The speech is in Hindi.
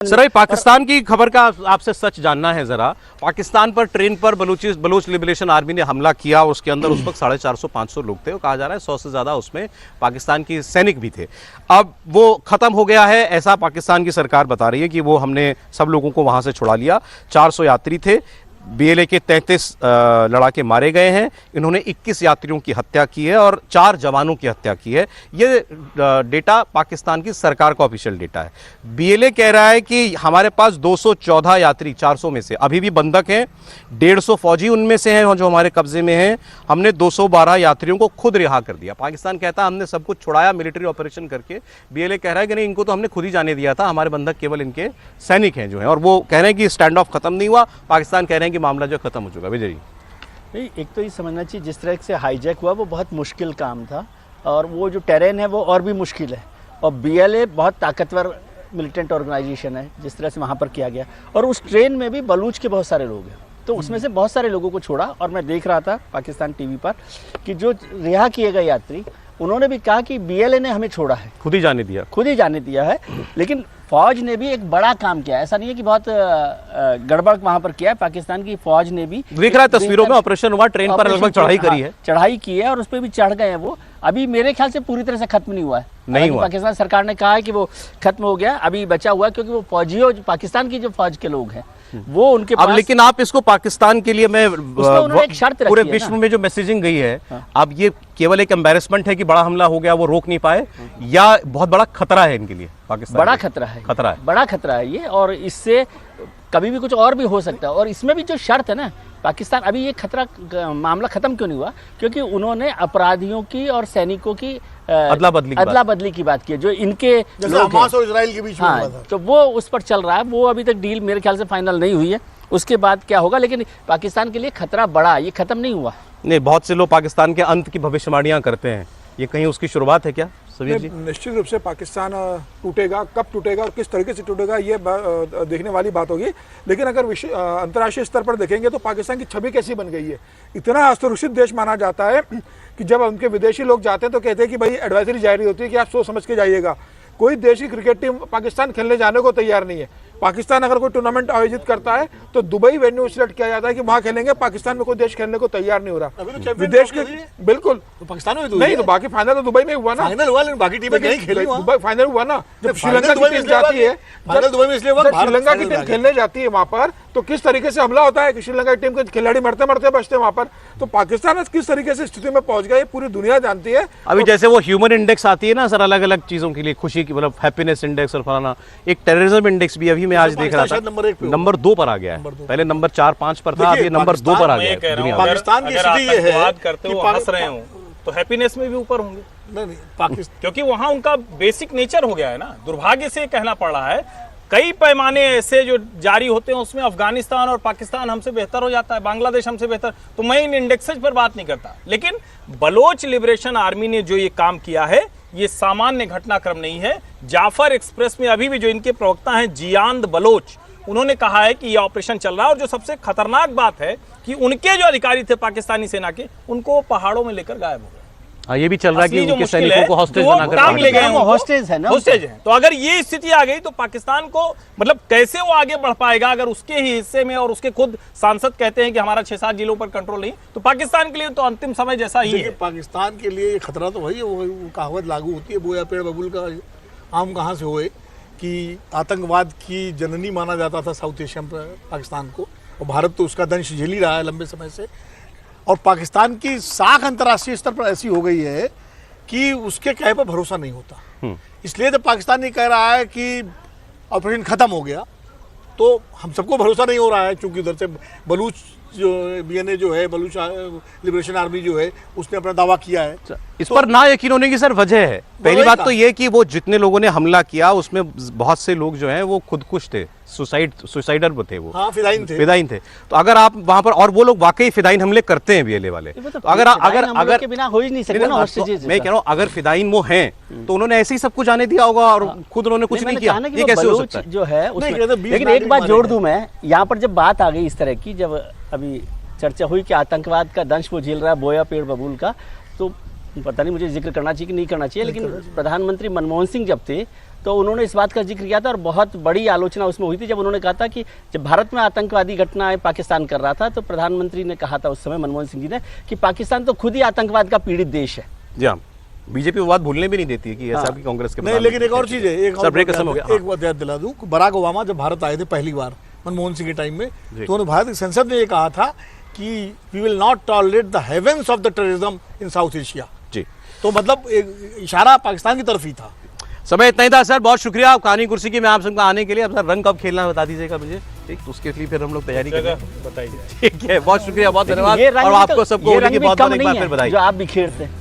सर भाई, पाकिस्तान की खबर का आपसे सच जानना है जरा। पाकिस्तान पर ट्रेन पर बलूच लिबरेशन आर्मी ने हमला किया, उसके अंदर उस वक्त 450-500 लोग थे और कहा जा रहा है 100 से ज्यादा उसमें पाकिस्तान की सैनिक भी थे। अब वो खत्म हो गया है, ऐसा पाकिस्तान की सरकार बता रही है कि वो हमने सब लोगों को वहां से छुड़ा लिया। 400 यात्री थे, बीएलए के 33 लड़ाके मारे गए हैं। इन्होंने 21 यात्रियों की हत्या की है और 4 जवानों की हत्या की है। ये डेटा पाकिस्तान की सरकार का ऑफिशियल डेटा है। बीएलए कह रहा है कि हमारे पास 214 यात्री 400 में से अभी भी बंधक हैं, 150 फौजी उनमें से हैं जो हमारे कब्जे में हैं। हमने 212 यात्रियों को खुद रिहा कर दिया। पाकिस्तान कहता है हमने सब कुछ छुड़ाया मिलिट्री ऑपरेशन करके। बीएलए कह रहा है कि नहीं, इनको तो हमने खुद ही जाने दिया था, हमारे बंधक केवल इनके सैनिक हैं जो हैं। और वो कह रहे हैं कि स्टैंड ऑफ खत्म नहीं हुआ, पाकिस्तान कह रहे हैं कि मामला जो खत्म हो चुका। विजय जी, नहीं, एक तो ये समझना चाहिए जिस तरह से हाईजैक हुआ वो बहुत मुश्किल काम था और वो जो टेरेन है वो और भी मुश्किल है। और बीएलए बहुत ताकतवर मिलिटेंट ऑर्गेनाइजेशन है, जिस तरह से वहाँ पर किया गया। और उस ट्रेन में भी बलूच के बहुत सारे लोग हैं, तो उसमें से बहुत सारे लोगों को छोड़ा। और मैं देख रहा था पाकिस्तान टीवी पर कि जो रिहा किए गए यात्री, उन्होंने भी कहा कि बीएलए ने हमें छोड़ा है, खुद ही जाने दिया है। लेकिन फौज ने भी एक बड़ा काम किया, ऐसा नहीं है कि बहुत गड़बड़ वहां पर किया है। पाकिस्तान की फौज ने भी, देख रहा है तस्वीरों में, ऑपरेशन हुआ, ट्रेन पर लगभग चढ़ाई की है और उस पर भी चढ़ गए हैं। वो अभी मेरे ख्याल से पूरी तरह से खत्म नहीं हुआ है, नहीं हुआ। पाकिस्तान सरकार ने कहा है कि वो खत्म हो गया, अभी बचा हुआ है, क्योंकि वो फौजियों, पाकिस्तान की जो फौज के लोग हैं वो उनके अब, लेकिन आप इसको पाकिस्तान के लिए, मैं एक शर्त पूरे विश्व में जो मैसेजिंग गई है, अब ये केवल एक एम्बैरेसमेंट है कि बड़ा हमला हो गया, वो रोक नहीं पाए, या बहुत बड़ा खतरा है इनके लिए? पाकिस्तान बड़ा खतरा है, बड़ा खतरा है ये। और इससे कभी भी कुछ और भी हो सकता है। और इसमें भी जो शर्त है ना, पाकिस्तान अभी ये खतरा मामला खत्म क्यों नहीं हुआ? क्योंकि उन्होंने अपराधियों की और सैनिकों की अदला बदली की बात की है, जो इनके हमास और इजराइल के बीच में हुआ था। तो वो उस पर चल रहा है। वो अभी तक डील मेरे ख्याल से फाइनल नहीं हुई है, उसके बाद क्या होगा। लेकिन पाकिस्तान के लिए खतरा बड़ा, ये खत्म नहीं हुआ। नहीं, बहुत से लोग पाकिस्तान के अंत की भविष्यवाणियां करते हैं, ये कहीं उसकी शुरुआत है क्या समीर जी? निश्चित रूप से पाकिस्तान टूटेगा, कब टूटेगा और किस तरीके से टूटेगा ये देखने वाली बात होगी। लेकिन अगर अंतर्राष्ट्रीय स्तर पर देखेंगे तो पाकिस्तान की छवि कैसी बन गई है। इतना असुरक्षित देश माना जाता है कि जब उनके विदेशी लोग जाते हैं तो कहते हैं कि भाई एडवाइजरी जारी होती है कि आप सोच समझ के जाइएगा। कोई देश की क्रिकेट टीम पाकिस्तान खेलने जाने को तैयार नहीं है। पाकिस्तान अगर कोई टूर्नामेंट आयोजित करता है तो दुबई वेन्यू सिलेक्ट किया जाता है कि वहां खेलेंगे। पाकिस्तान में कोई देश खेलने को तैयार नहीं हो रहा। विदेश के बिल्कुल तो पाकिस्तान में नहीं, तो बाकी फाइनल तो दुबई में हुआ ना। फाइनल हुआ, लेकिन बाकी टीमें नहीं खेली। दुबई फाइनल हुआ ना, जब श्रीलंका की टीम जाती है, दुबई में इसलिए श्रीलंका की टीम खेलने जाती है वहां पर, तो किस तरीके से हमला होता है कि श्रीलंका की टीम के खिलाड़ी मरते मरते बचते हैं वहां पर। तो पाकिस्तान किस तरीके से स्थिति में पहुंच गया ये पूरी दुनिया जानती है। अभी जैसे वो ह्यूमन इंडेक्स आती है ना सर, अलग अलग चीजों के लिए, खुशी की, मतलब हैप्पीनेस इंडेक्स और फलाना, एक टेररिज्म इंडेक्स भी अभी मैं आज देख रहा था नंबर 2 पर आ गया है। पहले नंबर 4-5 पर था, अब ये नंबर 2 पर आ गया है। पाकिस्तान की स्थिति ये है करते हो हंस रहे हो तो हैप्पीनेस में भी ऊपर होंगे। नहीं, पाकिस्तान क्योंकि वहां उनका बेसिक नेचर हो गया है ना। दुर्भाग्य से कहना पड़ रहा है, कई पैमाने ऐसे जो जारी होते हैं उसमें अफगानिस्तान और पाकिस्तान हमसे बेहतर हो जाता है, बांग्लादेश हमसे बेहतर। तो मैं इन इंडेक्सेज पर बात नहीं करता, लेकिन बलोच लिबरेशन आर्मी ने जो ये काम किया है ये सामान्य घटनाक्रम नहीं है। जाफर एक्सप्रेस में अभी भी जो इनके प्रवक्ता हैं जियांद बलोच, उन्होंने कहा है कि ये ऑपरेशन चल रहा है। और जो सबसे खतरनाक बात है कि उनके जो अधिकारी थे पाकिस्तानी सेना के, उनको पहाड़ों में लेकर गायब हो गए। हाँ, ये भी चल रहा है कि उनके सैनिकों को हॉस्टेज बनाकर काम ले गए, हॉस्टेज है ना, हॉस्टेज है। तो अगर ये स्थिति आ गई तो पाकिस्तान को मतलब कैसे वो आगे बढ़ पाएगा? अगर उसके ही हिस्से में, और उसके खुद सांसद कहते हैं कि हमारा 6-7 जिलों पर कंट्रोल नहीं, तो पाकिस्तान के लिए तो अंतिम समय जैसा ही है। पाकिस्तान के लिए खतरा तो वही है, वो कहावत लागू होती है, बोया पेड़ बबूल का आम कहाँ से होए, कि आतंकवाद की जननी माना जाता था साउथ एशिया में पाकिस्तान को, और भारत तो उसका दंश झेल ही रहा है लंबे समय से। और पाकिस्तान की साख अंतर्राष्ट्रीय स्तर पर ऐसी हो गई है कि उसके कहे पर भरोसा नहीं होता। इसलिए जब पाकिस्तान ये कह रहा है कि ऑपरेशन खत्म हो गया, तो हम सबको भरोसा नहीं हो रहा है, क्योंकि उधर से बलूच जो बीएनए जो है, बलूच लिबरेशन आर्मी जो है, उसने अपना दावा किया है। इस पर ना यकीन होने की सर वजह है। पहली बात तो ये कि वो जितने लोगों ने हमला किया उसमें बहुत से लोग जो हैं वो खुदकुश थे, सुसाइडर थे, वो हाँ, फिदाइन थे। तो अगर आप वहां पर, और वो लोग वाकई फिदाइन हमले करते हैं बीएलए वाले, तो अगर के बिना हो ही नहीं सकता ना। मैं कह रहा हूँ अगर फिदाइन वो हैं तो उन्होंने ऐसे ही सब कुछ जाने दिया होगा और खुद उन्होंने कुछ नहीं किया। ये कैसे हो सकता है जो है उसमें? लेकिन एक बात जोड़ दूं मैं यहाँ पर, जब बात आ गई इस तरह की, जब अभी चर्चा हुई कि आतंकवाद का दंश वो झेल रहा है, बोया पेड़ बबूल का, तो पता नहीं मुझे जिक्र करना चाहिए कि नहीं करना चाहिए, लेकिन प्रधानमंत्री मनमोहन सिंह जब थे तो उन्होंने इस बात का जिक्र किया था और बहुत बड़ी आलोचना उसमें हुई थी जब उन्होंने कहा था कि जब भारत में आतंकवादी घटनाएं पाकिस्तान कर रहा था तो प्रधानमंत्री ने कहा था उस समय, मनमोहन सिंह जी ने, कि पाकिस्तान तो खुद ही आतंकवाद का पीड़ित देश है। जी हाँ, बीजेपी वो बात भूलने भी नहीं देती है कि ऐसा भी कांग्रेस के नहीं, लेकिन एक और चीज है, एक सर, और ब्रेक का समय हो गया। एक बात याद दिला दूं, बराक ओबामा जब भारत आए थे पहली बार मनमोहन सिंह के टाइम में, तो उन्होंने भारत की संसद में ये कहा था कि we will not tolerate the havens of the terrorism in South Asia. जी, तो मतलब एक इशारा पाकिस्तान की तरफ ही था। समय इतना ही था सर, बहुत शुक्रिया कहानी कुर्सी की में आप सबको आने के लिए। अब सर रंग कब खेलना है बता दीजिएगा मुझे, ठीक, तो उसके लिए फिर हम लोग तैयारी करेंगे। बताइए। ठीक है, बहुत शुक्रिया, बहुत धन्यवाद, ये रंग और भी आपको तो- सबको ये होली की रंग भी बहुत कम बहुत एक बार नहीं फिर है बधाई। जो आप बिखेरते हैं।